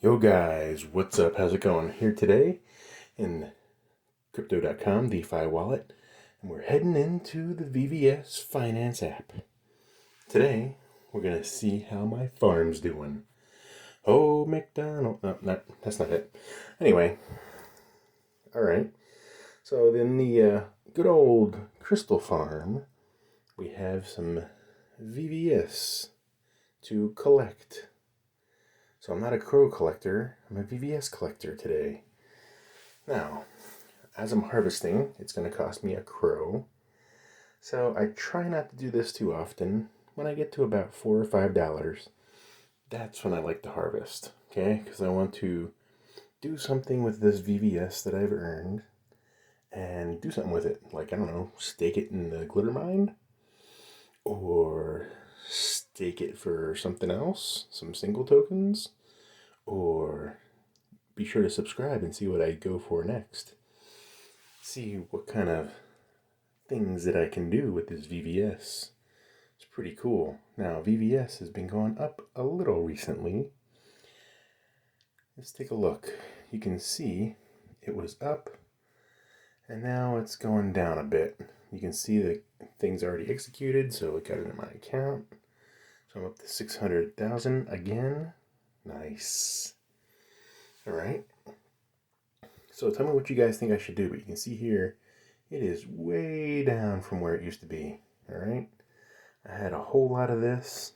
Yo guys, what's up? How's it going? Here today in crypto.com DeFi wallet, and we're heading into the VVS Finance app. Today, we're going to see how my farm's doing. Oh, McDonald. No, that's not it. Anyway, alright. So in the good old Crystal Farm, we have some VVS to collect. So I'm not a crow collector, I'm a VVS collector today. Now, as I'm harvesting, it's going to cost me a crow. So I try not to do this too often. When I get to about $4 or $5, that's when I like to harvest, okay? Because I want to do something with this VVS that I've earned and do something with it. Like, I don't know, stake it in the glitter mine or stake it for something else, some single tokens, or be sure to subscribe and see what I go for next. See what kind of things that I can do with this VVS. It's pretty cool. Now, VVS has been going up a little recently. Let's take a look. You can see it was up and now it's going down a bit. You can see the things already executed, so it got it in my account. So I'm up to 600,000 again. Nice. All right. So tell me what you guys think I should do. But you can see here, it is way down from where it used to be. All right. I had a whole lot of this